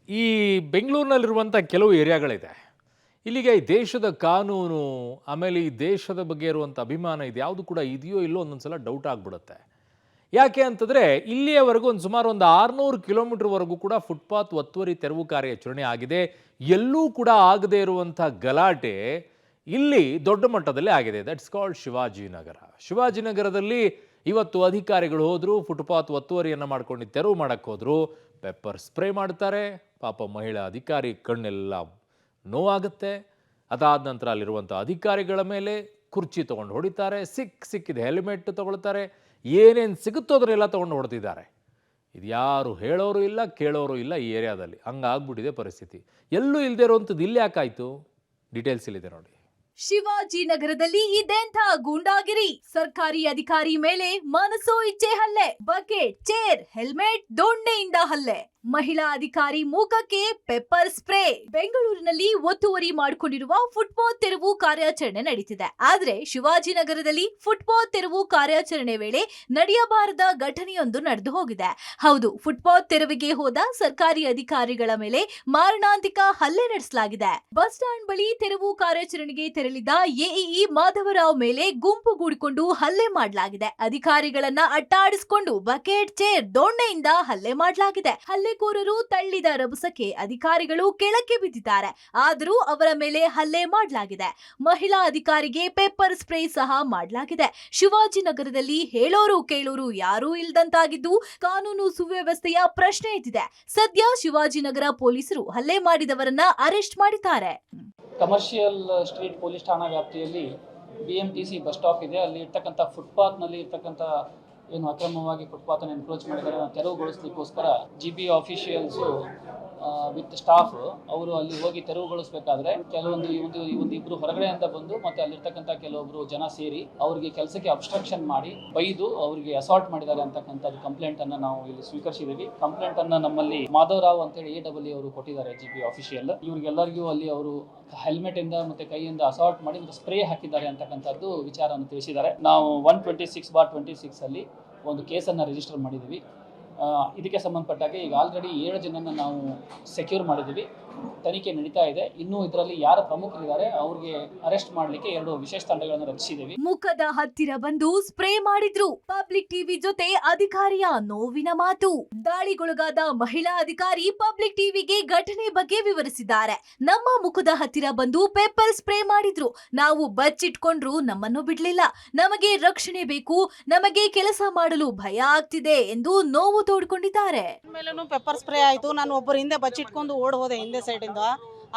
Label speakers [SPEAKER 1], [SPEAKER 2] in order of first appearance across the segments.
[SPEAKER 1] ಈ ಬೆಂಗಳೂರಿನಲ್ಲಿರುವಂಥ ಕೆಲವು ಏರಿಯಾಗಳಿದೆ. ಇಲ್ಲಿಗೆ ಈ ದೇಶದ ಕಾನೂನು, ಆಮೇಲೆ ಈ ದೇಶದ ಬಗ್ಗೆ ಇರುವಂಥ ಅಭಿಮಾನ ಇದು ಯಾವುದು ಕೂಡ ಇದೆಯೋ ಇಲ್ಲೋ ಒಂದೊಂದ್ಸಲ ಡೌಟ್ ಆಗಿಬಿಡುತ್ತೆ. ಯಾಕೆ ಅಂತಂದರೆ ಇಲ್ಲಿಯವರೆಗೂ ಸುಮಾರು ಒಂದು 600 ಕಿಲೋಮೀಟರ್ವರೆಗೂ ಕೂಡ ಫುಟ್ಪಾತ್ ಒತ್ತುವರಿ ತೆರವು ಕಾರ್ಯಾಚರಣೆ ಆಗಿದೆ. ಎಲ್ಲೂ ಕೂಡ ಆಗದೇ ಇರುವಂಥ ಗಲಾಟೆ ಇಲ್ಲಿ ದೊಡ್ಡ ಮಟ್ಟದಲ್ಲಿ ಆಗಿದೆ. That's called Shivajinagar. ಶಿವಾಜಿನಗರದಲ್ಲಿ ಇವತ್ತು ಅಧಿಕಾರಿಗಳು ಹೋದರು, ಫುಟ್ಪಾತ್ ಒತ್ತುವರಿಯನ್ನು ಮಾಡ್ಕೊಂಡು ತೆರವು ಮಾಡಕ್ಕೆ ಹೋದರು. ಪೆಪ್ಪರ್ ಸ್ಪ್ರೇ ಮಾಡ್ತಾರೆ. ಪಾಪ ಮಹಿಳಾ ಅಧಿಕಾರಿ ಕಣ್ಣೆಲ್ಲ ನೋವಾಗುತ್ತೆ. ಅದಾದ ನಂತರ ಅಲ್ಲಿರುವಂಥ ಅಧಿಕಾರಿಗಳ ಮೇಲೆ ಕುರ್ಚಿ ತೊಗೊಂಡು ಹೊಡಿತಾರೆ. ಸಿಕ್ಕಿದ ಹೆಲ್ಮೆಟ್ ತೊಗೊಳ್ತಾರೆ. ಏನೇನು ಸಿಗುತ್ತೋ ಅದನ್ನೆಲ್ಲ ತೊಗೊಂಡು ಹೊಡೆದಿದ್ದಾರೆ. ಇದು ಯಾರು ಹೇಳೋರು ಇಲ್ಲ, ಕೇಳೋರು ಇಲ್ಲ ಈ ಏರಿಯಾದಲ್ಲಿ. ಹಂಗಾಗ್ಬಿಟ್ಟಿದೆ ಪರಿಸ್ಥಿತಿ. ಎಲ್ಲೂ ಇಲ್ಲದೆ ಇರುವಂಥದ್ದು ಇಲ್ಲಿ ಯಾಕಾಯಿತು? ಡೀಟೇಲ್ಸ್ ಇಲ್ಲಿದೆ ನೋಡಿ.
[SPEAKER 2] ಶಿವಾಜಿನಗರದಲ್ಲಿ ಇದೆಂಥ ಗೂಂಡಾಗಿರಿ. ಸರ್ಕಾರಿ ಅಧಿಕಾರಿ ಮೇಲೆ ಮನಸೋ ಇಚ್ಛೆ ಹಲ್ಲೆ. ಬಕೆಟ್, ಚೇರ್, ಹೆಲ್ಮೆಟ್, ದೊಣ್ಣೆಯಿಂದ ಹಲ್ಲೆ. ಮಹಿಳಾ ಅಧಿಕಾರಿ ಮುಖಕ್ಕೆ ಪೆಪ್ಪರ್ ಸ್ಪ್ರೇ. ಬೆಂಗಳೂರಿನಲ್ಲಿ ಒತ್ತುವರಿ ಮಾಡಿಕೊಂಡಿರುವ ಫುಟ್ಪಾತ್ ತೆರವು ಕಾರ್ಯಾಚರಣೆ ನಡೀತಿದೆ. ಆದ್ರೆ ಶಿವಾಜಿನಗರದಲ್ಲಿ ಫುಟ್ಪಾತ್ ತೆರವು ಕಾರ್ಯಾಚರಣೆ ವೇಳೆ ನಡೆಯಬಾರದ ಘಟನೆಯೊಂದು ನಡೆದು ಹೋಗಿದೆ. ಹೌದು, ಫುಟ್ಪಾತ್ ತೆರವಿಗೆ ಹೋದ ಸರ್ಕಾರಿ ಅಧಿಕಾರಿಗಳ ಮೇಲೆ ಮಾರಣಾಂತಿಕ ಹಲ್ಲೆ ನಡೆಸಲಾಗಿದೆ. ಬಸ್ ಸ್ಟಾಂಡ್ ಬಳಿ ತೆರವು ಕಾರ್ಯಾಚರಣೆಗೆ ತೆರಳಿದ ಎಇಇ ಮಾಧವರಾವ್ ಮೇಲೆ ಗುಂಪುಗೂಡಿಕೊಂಡು ಹಲ್ಲೆ ಮಾಡಲಾಗಿದೆ. ಅಧಿಕಾರಿಗಳನ್ನ ಅಟ್ಟಾಡಿಸಿಕೊಂಡು ಬಕೆಟ್, ಚೇರ್, ದೊಣ್ಣೆಯಿಂದ ಹಲ್ಲೆ ಮಾಡಲಾಗಿದೆ. ಹಲ್ಲೆಕೋರರು ತಳ್ಳಿದ ರಭಸಕ್ಕೆ ಅಧಿಕಾರಿಗಳು ಕೆಳಕ್ಕೆ ಬಿದ್ದಿದ್ದಾರೆ. ಆದರೂ ಅವರ ಮೇಲೆ ಹಲ್ಲೆ ಮಾಡಲಾಗಿದೆ. ಮಹಿಳಾ ಅಧಿಕಾರಿಗೆ ಪೆಪ್ಪರ್ ಸ್ಪ್ರೇ ಸಹ ಮಾಡಲಾಗಿದೆ. ಶಿವಾಜಿನಗರದಲ್ಲಿ ಹೇಳೋರು ಕೇಳೋರು ಯಾರೂ ಇಲ್ದಂತಾಗಿದ್ದು ಕಾನೂನು ಸುವ್ಯವಸ್ಥೆಯ ಪ್ರಶ್ನೆ ಎದ್ದಿದೆ. ಸದ್ಯ ಶಿವಾಜಿನಗರ ಪೊಲೀಸರು ಹಲ್ಲೆ ಮಾಡಿದವರನ್ನ ಅರೆಸ್ಟ್ ಮಾಡಿದ್ದಾರೆ.
[SPEAKER 3] ಕಮರ್ಷಿಯಲ್ ಸ್ಟ್ರೀಟ್ ಪೊಲೀಸ್ ಠಾಣಾ ವ್ಯಾಪ್ತಿಯಲ್ಲಿ BMTC ಬಸ್ ಸ್ಟಾಪ್ ಇದೆ. ಅಲ್ಲಿ ಇರ್ತಕ್ಕಂಥ ಫುಟ್ಪಾತ್ನಲ್ಲಿ ಇರ್ತಕ್ಕಂಥ ಏನು ಅಕ್ರಮವಾಗಿ ಫುಟ್ಪಾತನ್ನು ಎನ್ಕ್ರೋಚ್ ಮಾಡಿದ್ದಾರೆ ತೆರವುಗೊಳಿಸಲಿಕ್ಕೋಸ್ಕರ GB ಆಫೀಷಿಯಲ್ಸು ವಿತ್ ಸ್ಟಾಫ್ ಅವರು ಅಲ್ಲಿ ಹೋಗಿ ತೆರವುಗೊಳಿಸಬೇಕಾದ್ರೆ ಕೆಲವೊಂದು ಇಬ್ಬರು ಹೊರಗಡೆಯಿಂದ ಬಂದು ಮತ್ತೆ ಅಲ್ಲಿರ್ತಕ್ಕಂಥ ಕೆಲವೊಬ್ರು ಜನ ಸೇರಿ ಅವರಿಗೆ ಕೆಲಸಕ್ಕೆ ಅಬ್ಸ್ಟ್ರಕ್ಷನ್ ಮಾಡಿ ಬೈದು ಅವರಿಗೆ ಅಸಾಲ್ಟ್ ಮಾಡಿದ್ದಾರೆ ಅಂತಕ್ಕಂಥದ್ದು ಕಂಪ್ಲೇಂಟ್ ಅನ್ನ ನಾವು ಇಲ್ಲಿ ಸ್ವೀಕರಿಸಿದ್ದೀವಿ. ಕಂಪ್ಲೇಂಟ್ ಅನ್ನ ನಮ್ಮಲ್ಲಿ ಮಾಧವರಾವ್ ಅಂತೇಳಿ AW ಅವರು ಕೊಟ್ಟಿದ್ದಾರೆ. GB ಆಫೀಷಿಯಲ್ ಇವ್ರಿಗೆಲ್ಲರಿಗೂ ಅಲ್ಲಿ ಅವರು ಹೆಲ್ಮೆಟ್ ಇಂದ ಮತ್ತೆ ಕೈಯಿಂದ ಅಸಾಲ್ಟ್ ಮಾಡಿ ಮತ್ತೆ ಸ್ಪ್ರೇ ಹಾಕಿದ್ದಾರೆ ಅಂತಕ್ಕಂಥದ್ದು ವಿಚಾರವನ್ನು ತಿಳಿಸಿದ್ದಾರೆ. ನಾವು 126/26 ಅಲ್ಲಿ ಒಂದು ಕೇಸನ್ನು ರಿಜಿಸ್ಟರ್ ಮಾಡಿದ್ದೀವಿ. ಇದಕ್ಕೆ ಸಂಬಂಧಪಟ್ಟಾಗೆ ಈಗ ಆಲ್ರೆಡಿ 7 ಜನನ ನಾವು ಸೆಕ್ಯೂರ್ ಮಾಡಿದ್ದೀವಿ. ತನಿಖೆ ನಡೀತಾ ಇದೆ. ಇನ್ನು ಇದರಲ್ಲಿ ಯಾರು ಪ್ರಮುಖರಿದ್ದಾರೆ ಅವ್ರಿಗೆ ಅರೆಸ್ಟ್ ಮಾಡಲಿಕ್ಕೆ 2 ವಿಶೇಷ ತಂಡಗಳನ್ನು ರಚಿಸಿದ್ದೀವಿ.
[SPEAKER 2] ಮುಖದ ಹತ್ತಿರ ಬಂದು ಸ್ಪ್ರೇ ಮಾಡಿದ್ರು. ಪಬ್ಲಿಕ್ ಟಿವಿ ಜೊತೆ ಅಧಿಕಾರಿಯ ನೋವಿನ ಮಾತು. ದಾಳಿಗೊಳಗಾದ ಮಹಿಳಾ ಅಧಿಕಾರಿ ಪಬ್ಲಿಕ್ ಟಿವಿಗೆ ಘಟನೆ ಬಗ್ಗೆ ವಿವರಿಸಿದ್ದಾರೆ. ನಮ್ಮ ಮುಖದ ಹತ್ತಿರ ಬಂದು ಪೆಪ್ಪರ್ ಸ್ಪ್ರೇ ಮಾಡಿದ್ರು. ನಾವು ಬಚ್ಚಿಟ್ಕೊಂಡ್ರು ನಮ್ಮನ್ನು ಬಿಡ್ಲಿಲ್ಲ. ನಮಗೆ ರಕ್ಷಣೆ ಬೇಕು, ನಮಗೆ ಕೆಲಸ ಮಾಡಲು ಭಯ ಆಗ್ತಿದೆ ಎಂದು ನೋವು ತೋಡ್ಕೊಂಡಿದ್ದಾರೆ.
[SPEAKER 4] ಮೇಲೂ ಪೆಪ್ಪರ್ ಸ್ಪ್ರೇ ಆಯ್ತು. ನಾನು ಒಬ್ಬರು ಹಿಂದೆ ಬಚ್ಚಿಟ್ಕೊಂಡು ಓಡ್ ಹೋದೆ ಹಿಂದೆ ಸೈಡ್ ಇಂದ.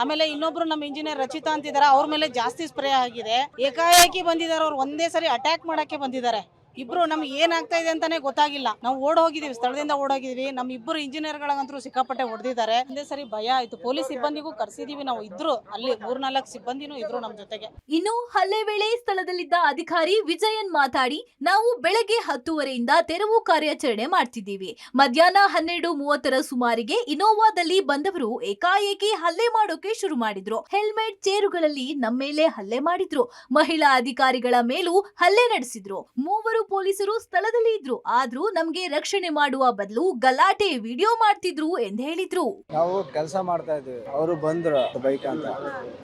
[SPEAKER 4] ಆಮೇಲೆ ಇನ್ನೊಬ್ರು ನಮ್ಮ ಇಂಜಿನಿಯರ್ ರಚಿತಾ ಅಂತಿದ್ದಾರೆ, ಅವ್ರ ಮೇಲೆ ಜಾಸ್ತಿ ಸ್ಪ್ರೇ ಆಗಿದೆ. ಏಕಾಏಕಿ ಬಂದಿದ್ದಾರೆ, ಅವ್ರು ಒಂದೇ ಸರಿ ಅಟ್ಯಾಕ್ ಮಾಡಕ್ಕೆ ಬಂದಿದ್ದಾರೆ. ಇಬ್ರು ನಮ್ಗೆ ಏನಾಗ್ತಾ ಇದೆ ಅಂತಾನೆ ಗೊತ್ತಾಗಿಲ್ಲ. ನಾವು ಓಡ್ ಹೋಗಿದೀವಿ, ಸ್ಥಳದಿಂದ ಓಡೋಗಿದ್ವಿ. ನಮ್ಮ ಇಬ್ಬರು ಇಂಜಿನಿಯರ್ ಗಳಂತೂ ಸಿಕ್ಕಾಪಟ್ಟೆ ಹೊಡೆದಿದ್ದಾರೆ. ಒಂದೇ ಸರಿ ಭಯ ಆಯ್ತು. ಪೊಲೀಸ್ ಸಿಬ್ಬಂದಿಗೂ ಕರ್ಸಿದೀವಿ ನಾವು. ಇದ್ರು ಅಲ್ಲಿ 3-4 ಸಿಬ್ಬಂದಿನೂ ಇದ್ರು ನಮ್ಮ ಜೊತೆಗೆ.
[SPEAKER 2] ಇನ್ನು ಹಲ್ಲೆ ವೇಳೆ ಸ್ಥಳದಲ್ಲಿದ್ದ ಅಧಿಕಾರಿ ವಿಜಯನ್ ಮಾತಾಡಿ, ನಾವು ಬೆಳಗ್ಗೆ 10:30ಯಿಂದ ತೆರವು ಕಾರ್ಯಾಚರಣೆ ಮಾಡ್ತಿದ್ದೀವಿ. ಮಧ್ಯಾಹ್ನ 12:30ರ ಸುಮಾರಿಗೆ ಇನೋವಾದಲ್ಲಿ ಬಂದವರು ಏಕಾಏಕಿ ಹಲ್ಲೆ ಮಾಡೋಕೆ ಶುರು ಮಾಡಿದ್ರು. ಹೆಲ್ಮೆಟ್, ಚೇರುಗಳಲ್ಲಿ ನಮ್ಮ ಮೇಲೆ ಹಲ್ಲೆ ಮಾಡಿದ್ರು. ಮಹಿಳಾ ಅಧಿಕಾರಿಗಳ ಮೇಲೂ ಹಲ್ಲೆ ನಡೆಸಿದ್ರು. ಮೂವರು ಪೊಲೀಸರು ಸ್ಥಳದಲ್ಲಿ ಇದ್ರು. ಆದ್ರೂ ನಮ್ಗೆ ರಕ್ಷಣೆ ಮಾಡುವ ಬದಲು ಗಲಾಟೆ ವಿಡಿಯೋ ಮಾಡ್ತಿದ್ರು ಎಂದು ಹೇಳಿದ್ರು.
[SPEAKER 5] ನಾವು ಕೆಲಸ ಮಾಡ್ತಾ ಇದ್ವಿ, ಅವರು ಬಂದ್ರು ಬೈಕ್ ಅಂತ,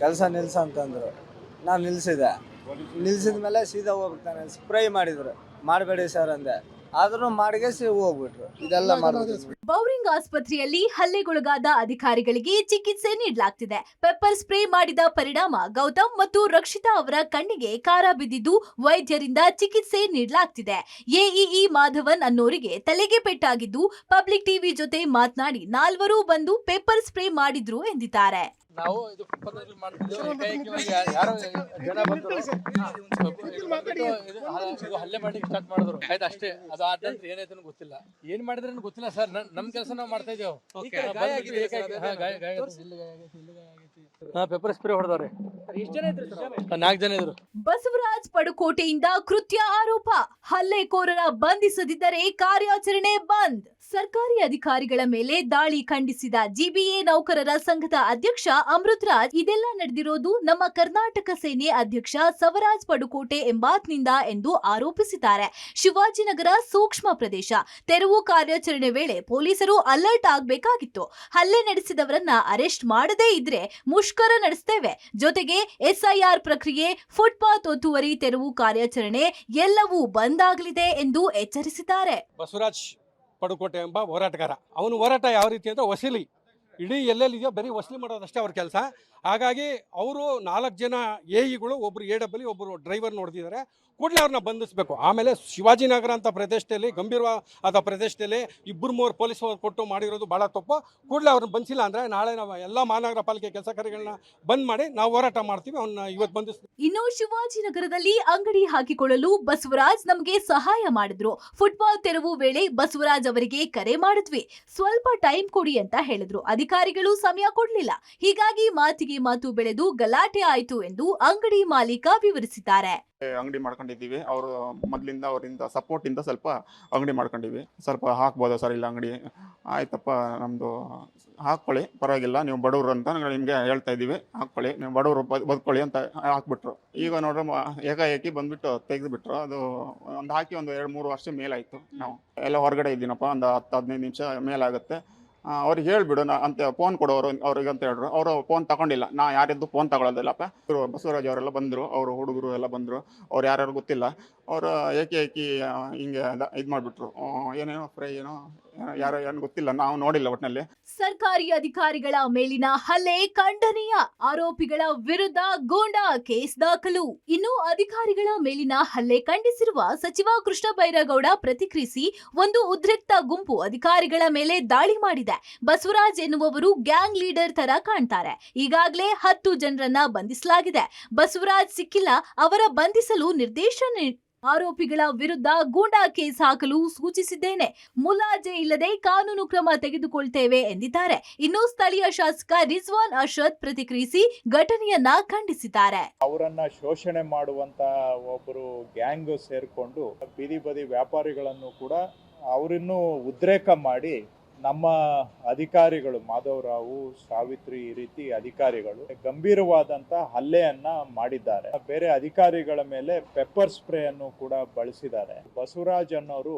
[SPEAKER 5] ಕೆಲಸ ನಿಲ್ಸ ಅಂತಂದ್ರು. ನಾನು ನಿಲ್ಸಿದ ಮೇಲೆ ಸೀದಾ ಹೋಗ್ಬಿಡ್ತಾನೆ. ಸ್ಪ್ರೇ ಮಾಡಿದ್ರು, ಮಾಡಬೇಡಿ ಸರ್ ಅಂದೆ. ಆದ್ರೂ ಮಾಡಿಗೆಸಿ ಹೋಗ್ಬಿಟ್ರು. ಇದೆಲ್ಲ ಮಾಡಿದ್ರು.
[SPEAKER 2] ಬೌರಿಂಗ್ ಆಸ್ಪತ್ರೆಯಲ್ಲಿ ಹಲ್ಲೆಗೊಳಗಾದ ಅಧಿಕಾರಿಗಳಿಗೆ ಚಿಕಿತ್ಸೆ ನೀಡಲಾಗ್ತಿದೆ. ಪೆಪ್ಪರ್ ಸ್ಪ್ರೇ ಮಾಡಿದ ಪರಿಣಾಮ ಗೌತಮ್ ಮತ್ತು ರಕ್ಷಿತಾ ಅವರ ಕಣ್ಣಿಗೆ ಕಾರ ಬಿದ್ದಿದ್ದು ವೈದ್ಯರಿಂದ ಚಿಕಿತ್ಸೆ ನೀಡಲಾಗ್ತಿದೆ. ಎಇಇ ಮಾಧವನ್ ಅನ್ನೋರಿಗೆ ತಲೆಗೆ ಪೆಟ್ಟಾಗಿದ್ದು ಪಬ್ಲಿಕ್ ಟಿವಿ ಜೊತೆ ಮಾತನಾಡಿ 4 ಬಂದು ಪೆಪ್ಪರ್ ಸ್ಪ್ರೇ ಮಾಡಿದ್ರು ಎಂದಿದ್ದಾರೆ.
[SPEAKER 6] ನಾವು ಇದು ಫುಟ್ಪಾತ್ ಮಾಡ್ತಿದ್ದೇವೆ. ಯಾರೋ ಜನ ಬಂದ್ರು, ಹಲ್ಲೆ ಮಾಡಿ ಸ್ಟಾರ್ಟ್ ಮಾಡಿದ್ರು. ಆಯ್ತು ಅಷ್ಟೇ. ಅದಾದ ನಂತರ ಏನಾಯ್ತು ಗೊತ್ತಿಲ್ಲ, ಏನ್ ಮಾಡಿದ್ರೆ ಗೊತ್ತಿಲ್ಲ ಸರ್. ನಮ್ ಕೆಲಸ ನಾವು ಮಾಡ್ತಾ ಇದ್ದೇವೆ. Pepper spray ಹೊಡೆದವ್ರೆ. 4 ಜನ ಇದ್ರು.
[SPEAKER 2] ಬಸವರಾಜ್ ಪಡುಕೋಟೆಯಿಂದ ಕೃತ್ಯ ಆರೋಪ. ಹಲ್ಲೆಕೋರರ ಬಂಧಿಸದಿದ್ದರೆ ಕಾರ್ಯಾಚರಣೆ ಬಂದ್. ಸರ್ಕಾರಿ ಅಧಿಕಾರಿಗಳ ಮೇಲೆ ದಾಳಿ ಖಂಡಿಸಿದ ಜಿಬಿಎ ನೌಕರರ ಸಂಘದ ಅಧ್ಯಕ್ಷ ಅಮೃತರಾಜ್, ಇದೆಲ್ಲ ನಡೆದಿರೋದು ನಮ್ಮ ಕರ್ನಾಟಕ ಸೇನೆ ಅಧ್ಯಕ್ಷ ಸವರಾಜ್ ಪಡುಕೋಟೆ ಎಂಬಾತನಿಂದ ಎಂದು ಆರೋಪಿಸಿದ್ದಾರೆ. ಶಿವಾಜಿನಗರ ಸೂಕ್ಷ್ಮ ಪ್ರದೇಶ, ತೆರವು ಕಾರ್ಯಾಚರಣೆ ವೇಳೆ ಪೊಲೀಸರು ಅಲರ್ಟ್ ಆಗಬೇಕಾಗಿತ್ತು. ಹಲ್ಲೆ ನಡೆಸಿದವರನ್ನ ಅರೆಸ್ಟ್ ಮಾಡದೇ ಇದ್ರೆ ಮುಷ್ಕರ ನಡೆಸ್ತೇವೆ. ಜೊತೆಗೆ ಎಸ್ಐಆರ್ ಪ್ರಕ್ರಿಯೆ, ಫುಟ್ಪಾತ್ ಒತ್ತುವರಿ, ತೆರವು ಕಾರ್ಯಾಚರಣೆ ಎಲ್ಲವೂ ಬಂದ್ ಆಗಲಿದೆ ಎಂದು ಎಚ್ಚರಿಸಿದ್ದಾರೆ.
[SPEAKER 7] ಬಸವರಾಜ್ ಪಡುಕೋಟೆ ಎಂಬ ಹೋರಾಟಗಾರ. ಅವನು ಹೋರಾಟ ಯಾವ ರೀತಿ ಅಂದರೆ ವಸೂಲಿ, ಇಡೀ ಎಲ್ಲೆಲ್ಲಿದೆಯೋ ಬರೀ ವಸೂಲಿ ಮಾಡೋದಷ್ಟೇ ಅವ್ರ ಕೆಲಸ. ಹಾಗಾಗಿ ಅವರು 4 ಜನ ಎಇಗಳು, ಒಬ್ಬರು AW, ಒಬ್ಬರು ಡ್ರೈವರ್ ನೋಡ್ತಿದ್ದಾರೆ. ಕೂಡಲೇ ಅವ್ರನ್ನ ಬಂಧಿಸಬೇಕು. ಆಮೇಲೆ ಶಿವಾಜಿನಗರ ಅಂತ ಪ್ರದೇಶದಲ್ಲಿ, ಗಂಭೀರವಾದ ಪ್ರದೇಶದಲ್ಲಿ 2-3 ಪೊಲೀಸರು ಕೊಟ್ಟು ಮಾಡಿರೋದು ಭಾಳ ತಪ್ಪು. ಕೂಡಲೇ ಅವ್ರನ್ನ ಬಂಧಿಸಿಲ್ಲ ಅಂದರೆ ನಾಳೆ ನಾವು ಎಲ್ಲ ಮಹಾನಗರ ಪಾಲಿಕೆ ಕೆಲಸ ಕಾರ್ಯಗಳನ್ನ ಬಂದ್ ಮಾಡಿ ನಾವು ಹೋರಾಟ ಮಾಡ್ತೀವಿ. ಅವ್ರನ್ನ ಇವತ್ತು ಬಂಧಿಸ್ತೀವಿ.
[SPEAKER 2] ಇನ್ನು ಶಿವಾಜಿನಗರದಲ್ಲಿ ಅಂಗಡಿ ಹಾಕಿಕೊಳ್ಳಲು ಬಸವರಾಜ್ ನಮಗೆ ಸಹಾಯ ಮಾಡಿದ್ರು. ಫುಟ್ಪಾತ್ ತೆರವು ವೇಳೆ ಬಸವರಾಜ್ ಅವರಿಗೆ ಕರೆ ಮಾಡಿದ್ವಿ. ಸ್ವಲ್ಪ ಟೈಮ್ ಕೊಡಿ ಅಂತ ಹೇಳಿದ್ರು. ಅಧಿಕಾರಿಗಳು ಸಮಯ ಕೊಡ್ಲಿಲ್ಲ. ಹೀಗಾಗಿ ಮಾತಿಗೆ ಮಾತು ಬೆಳೆದು ಗಲಾಟೆ ಆಯಿತು ಎಂದು ಅಂಗಡಿ ಮಾಲೀಕ ವಿವರಿಸಿದ್ದಾರೆ.
[SPEAKER 8] ಅಂಗಡಿ ಮಾಡ್ಕೊಂಡಿದ್ದೀವಿ. ಅವರು ಮೊದಲಿಂದ ಅವರಿಂದ ಸಪೋರ್ಟ್ ಇಂದ ಸ್ವಲ್ಪ ಅಂಗಡಿ ಮಾಡ್ಕೊಂಡಿವಿ. ಸ್ವಲ್ಪ ಹಾಕ್ಬೋದಾ ಸರ್? ಇಲ್ಲ ಅಂಗಡಿ ಆಯ್ತಪ್ಪ, ನಮ್ಮದು ಹಾಕ್ಕೊಳ್ಳಿ, ಪರವಾಗಿಲ್ಲ, ನೀವು ಬಡವರು ಅಂತ ನಿಮಗೆ ಹೇಳ್ತಾ ಇದ್ದೀವಿ, ಹಾಕ್ಕೊಳ್ಳಿ, ನೀವು ಬಡವರು ಬದುಕೊಳ್ಳಿ ಅಂತ ಹಾಕ್ಬಿಟ್ರು. ಈಗ ನೋಡ್ರೆ ಏಕಾಏಕಿ ಬಂದ್ಬಿಟ್ಟು ತೆಗೆದುಬಿಟ್ರು. ಅದು ಹಾಕಿ ಒಂದು 2-3 ವರ್ಷ ಮೇಲಾಯಿತು. ನಾವು ಎಲ್ಲ ಹೊರಗಡೆ ಇದ್ದೀನಪ್ಪ, ಒಂದು 10-15 ನಿಮಿಷ ಮೇಲಾಗುತ್ತೆ. ಅವ್ರಿಗೆ ಹೇಳ್ಬಿಡು ಅಂತ ಫೋನ್ ಕೊಡೋರು ಅವ್ರಿಗೆ ಅಂತ ಹೇಳಿದ್ರು. ಅವರು ಫೋನ್ ತಗೊಂಡಿಲ್ಲ. ನಾ ಯಾರಿದ್ದು ಫೋನ್ ತಗೊಳ್ಳೋದಿಲ್ಲಪ್ಪ. ಬಸವರಾಜ್ ಅವರೆಲ್ಲ ಬಂದರು, ಅವರು ಹುಡುಗರು ಎಲ್ಲ ಬಂದರು. ಅವ್ರು ಯಾರ್ಯಾರು ಗೊತ್ತಿಲ್ಲ. ಅವರು ಏಕಾಏಕಿ ಹಿಂಗೆ ಇದು ಮಾಡಿಬಿಟ್ರು. ಏನೇನೋ ಫ್ರೈ ಏನೋ ಯಾರೋ ಏನು ಗೊತ್ತಿಲ್ಲ, ನಾವು ನೋಡಿಲ್ಲ ಒಟ್ಟಿನಲ್ಲಿ.
[SPEAKER 2] ಸರ್ಕಾರಿ ಅಧಿಕಾರಿಗಳ ಮೇಲಿನ ಹಲ್ಲೆ ಖಂಡನೀಯ. ಆರೋಪಿಗಳ ವಿರುದ್ಧ ಗೂಂಡಾ ಕೇಸ್ ದಾಖಲು. ಇನ್ನು ಅಧಿಕಾರಿಗಳ ಮೇಲಿನ ಹಲ್ಲೆ ಖಂಡಿಸಿರುವ ಸಚಿವ ಕೃಷ್ಣ ಬೈರೇಗೌಡ ಪ್ರತಿಕ್ರಿಯಿಸಿ, ಒಂದು ಉದ್ರಿಕ್ತ ಗುಂಪು ಅಧಿಕಾರಿಗಳ ಮೇಲೆ ದಾಳಿ ಮಾಡಿದೆ. ಬಸವರಾಜ್ ಎನ್ನುವವರು ಗ್ಯಾಂಗ್ ಲೀಡರ್ ತರ ಕಾಣ್ತಾರೆ. ಈಗಾಗಲೇ 10 ಜನರನ್ನ ಬಂಧಿಸಲಾಗಿದೆ. ಬಸವರಾಜ್ ಸಿಕ್ಕಿಲ್ಲ, ಅವರ ಬಂಧಿಸಲು ನಿರ್ದೇಶನ. ಆರೋಪಿಗಳ ವಿರುದ್ಧ ಗೂಂಡಾ ಕೇಸ್ ಹಾಕಲು ಸೂಚಿಸಿದ್ದೇನೆ. ಮುಲಾಜೆ ಇಲ್ಲದೆ ಕಾನೂನು ಕ್ರಮ ತೆಗೆದುಕೊಳ್ತೇವೆ ಎಂದಿದ್ದಾರೆ. ಇನ್ನು ಸ್ಥಳೀಯ ಶಾಸಕ ರಿಜ್ವಾನ್ ಅರ್ಷದ್ ಪ್ರತಿಕ್ರಿಯಿಸಿ ಘಟನೆಯನ್ನ ಖಂಡಿಸಿದ್ದಾರೆ.
[SPEAKER 9] ಅವರನ್ನ ಶೋಷಣೆ ಮಾಡುವಂತ ಒಬ್ಬರು ಗ್ಯಾಂಗ್ ಸೇರ್ಕೊಂಡು ಬೀದಿ ಬದಿ ವ್ಯಾಪಾರಿಗಳನ್ನು ಕೂಡ ಅವರಿನ್ನೂ ಉದ್ರೇಕ ಮಾಡಿ ನಮ್ಮ ಅಧಿಕಾರಿಗಳು, ಮಾಧವರಾವು, ಸಾವಿತ್ರಿ, ಈ ರೀತಿ ಅಧಿಕಾರಿಗಳು ಗಂಭೀರವಾದಂತ ಹಲ್ಲೆಯನ್ನ ಮಾಡಿದ್ದಾರೆ. ಬೇರೆ ಅಧಿಕಾರಿಗಳ ಮೇಲೆ ಪೆಪ್ಪರ್ ಸ್ಪ್ರೇ ಅನ್ನು ಕೂಡ ಬಳಸಿದ್ದಾರೆ. ಬಸವರಾಜ್ ಅನ್ನೋರು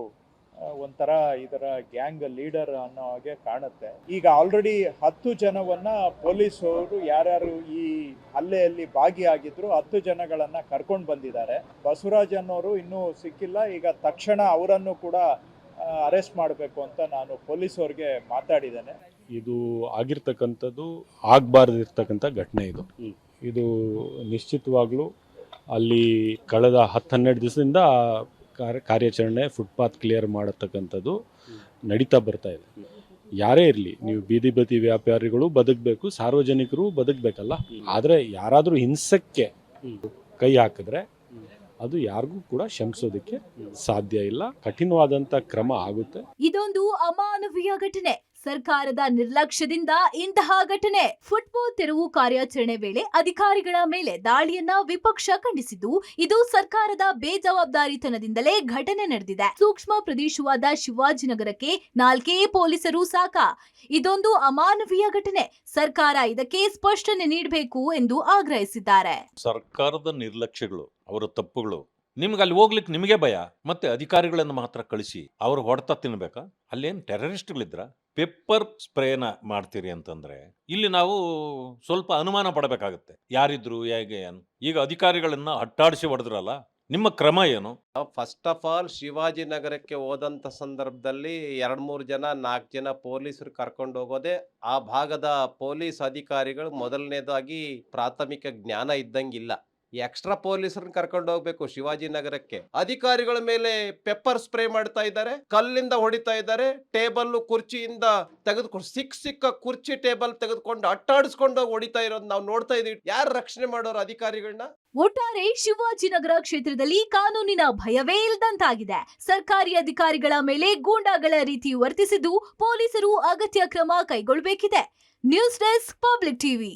[SPEAKER 9] ಒಂಥರ ಇದರ ಗ್ಯಾಂಗ್ ಲೀಡರ್ ಅನ್ನೋ ಹಾಗೆ ಕಾಣುತ್ತೆ. ಈಗ ಆಲ್ರೆಡಿ 10 ಜನವನ್ನ ಪೊಲೀಸರು ಯಾರ್ಯಾರು ಈ ಹಲ್ಲೆಯಲ್ಲಿ ಭಾಗಿಯಾಗಿದ್ರು 10 ಜನಗಳನ್ನ ಕರ್ಕೊಂಡು ಬಂದಿದ್ದಾರೆ. ಬಸವರಾಜ್ ಅನ್ನೋರು ಇನ್ನೂ ಸಿಕ್ಕಿಲ್ಲ. ಈಗ ತಕ್ಷಣ ಅವರನ್ನು ಕೂಡ ಅರೆಸ್ಟ್ ಮಾಡಬೇಕು ಅಂತ ನಾನು ಪೊಲೀಸವ್ರಿಗೆ ಮಾತಾಡಿದ್ದೇನೆ.
[SPEAKER 10] ಇದು ಆಗಿರ್ತಕ್ಕಂಥದ್ದು ಆಗಬಾರ್ದಿರ್ತಕ್ಕಂಥ ಘಟನೆ. ಇದು ನಿಶ್ಚಿತವಾಗ್ಲೂ ಅಲ್ಲಿ ಕಳೆದ 10-12 ದಿವಸದಿಂದ ಕಾರ್ಯಾಚರಣೆ ಫುಟ್ಪಾತ್ ಕ್ಲಿಯರ್ ಮಾಡತಕ್ಕಂಥದ್ದು ನಡೀತಾ ಬರ್ತಾ ಇದೆ. ಯಾರೇ ಇರಲಿ, ನೀವು ಬೀದಿ ಬದಿ ವ್ಯಾಪಾರಿಗಳು ಬದುಕಬೇಕು, ಸಾರ್ವಜನಿಕರು ಬದುಕಬೇಕಲ್ಲ. ಆದರೆ ಯಾರಾದರೂ ಹಿಂಸಕ್ಕೆ ಕೈ ಹಾಕಿದ್ರೆ ಅದು ಯಾರಿಗೂ ಕೂಡ ಕ್ಷಮಿಸೋದಕ್ಕೆ ಸಾಧ್ಯ ಇಲ್ಲ. ಕಠಿಣವಾದಂತ ಕ್ರಮ ಆಗುತ್ತೆ.
[SPEAKER 2] ಇದೊಂದು ಅಮಾನವೀಯ ಘಟನೆ. ಸರ್ಕಾರದ ನಿರ್ಲಕ್ಷ್ಯದಿಂದ ಇಂತಹ ಘಟನೆ. ಫುಟ್ಪಾತ್ ತೆರವು ಕಾರ್ಯಾಚರಣೆ ವೇಳೆ ಅಧಿಕಾರಿಗಳ ಮೇಲೆ ದಾಳಿಯನ್ನ ವಿಪಕ್ಷ ಖಂಡಿಸಿದ್ದು, ಇದು ಸರ್ಕಾರದ ಬೇಜವಾಬ್ದಾರಿತನದಿಂದಲೇ ಘಟನೆ ನಡೆದಿದೆ. ಸೂಕ್ಷ್ಮ ಪ್ರದೇಶವಾದ ಶಿವಾಜಿನಗರಕ್ಕೆ 4 ಪೊಲೀಸರು ಸಾಕ. ಇದೊಂದು ಅಮಾನವೀಯ ಘಟನೆ. ಸರ್ಕಾರ ಇದಕ್ಕೆ ಸ್ಪಷ್ಟನೆ ನೀಡಬೇಕು ಎಂದು ಆಗ್ರಹಿಸಿದ್ದಾರೆ.
[SPEAKER 11] ಸರ್ಕಾರದ ನಿರ್ಲಕ್ಷ್ಯಗಳು, ಅವರ ತಪ್ಪುಗಳು. ನಿಮ್ಗೆ ಅಲ್ಲಿ ಹೋಗ್ಲಿಕ್ಕೆ ನಿಮಗೆ ಭಯ, ಮತ್ತೆ ಅಧಿಕಾರಿಗಳನ್ನು ಮಾತ್ರ ಕಳಿಸಿ ಅವರು ಹೊಡೆತ ತಿನ್ಬೇಕಾ? ಅಲ್ಲೇನು ಟೆರರಿಸ್ಟ್ಗಳಿದ್ರ? ಪೆಪ್ಪರ್ ಸ್ಪ್ರೇನ ಮಾಡ್ತೀರಿ ಅಂತಂದ್ರೆ ಇಲ್ಲಿ ನಾವು ಸ್ವಲ್ಪ ಅನುಮಾನ ಪಡಬೇಕಾಗುತ್ತೆ. ಯಾರಿದ್ರು, ಹೇಗೆ ಏನು? ಈಗ ಅಧಿಕಾರಿಗಳನ್ನ ಅಟ್ಟಾಡಿಸಿ ಹೊಡೆದ್ರಲ್ಲ, ನಿಮ್ಮ ಕ್ರಮ ಏನು?
[SPEAKER 12] ಫಸ್ಟ್ ಆಫ್ ಆಲ್ ಶಿವಾಜಿನಗರಕ್ಕೆ ಹೋದಂಥ ಸಂದರ್ಭದಲ್ಲಿ 2-3 ಜನ 4 ಜನ ಪೊಲೀಸರು ಕರ್ಕೊಂಡು ಹೋಗೋದೆ ಆ ಭಾಗದ ಪೊಲೀಸ್ ಅಧಿಕಾರಿಗಳು ಮೊದಲನೇದಾಗಿ ಪ್ರಾಥಮಿಕ ಜ್ಞಾನ ಇದ್ದಂಗಿಲ್ಲ. ಎಕ್ಸ್ಟ್ರಾ ಪೊಲೀಸರನ್ನ ಕರ್ಕೊಂಡು ಹೋಗ್ಬೇಕು ಶಿವಾಜಿನಗರಕ್ಕೆ. ಅಧಿಕಾರಿಗಳ ಮೇಲೆ ಪೆಪ್ಪರ್ ಸ್ಪ್ರೇ ಮಾಡ್ತಾ ಇದ್ದಾರೆ, ಕಲ್ಲಿಂದ ಹೊಡಿತಾ ಇದ್ದಾರೆ, ಟೇಬಲ್ ಕುರ್ಚಿಯಿಂದ ತೆಗೆದುಕೊಂಡು ಸಿಕ್ಕ ಕುರ್ಚಿ ಟೇಬಲ್ ತೆಗೆದುಕೊಂಡು ಅಟ್ಟಾಡಿಸ್ಕೊಂಡು ಹೊಡಿತಾ ಇರೋದು ನಾವು ನೋಡ್ತಾ ಇದೀವಿ. ಯಾರು ರಕ್ಷಣೆ ಮಾಡೋರು ಅಧಿಕಾರಿಗಳನ್ನ?
[SPEAKER 2] ಒಟ್ಟಾರೆ ಶಿವಾಜಿನಗರ ಕ್ಷೇತ್ರದಲ್ಲಿ ಕಾನೂನಿನ ಭಯವೇ ಇಲ್ಲದಂತಾಗಿದೆ. ಸರ್ಕಾರಿ ಅಧಿಕಾರಿಗಳ ಮೇಲೆ ಗೂಂಡಾಗಳ ರೀತಿ ವರ್ತಿಸಿದ್ದು, ಪೊಲೀಸರು ಅಗತ್ಯ ಕ್ರಮ ಕೈಗೊಳ್ಳಬೇಕಿದೆ. News desk, public TV.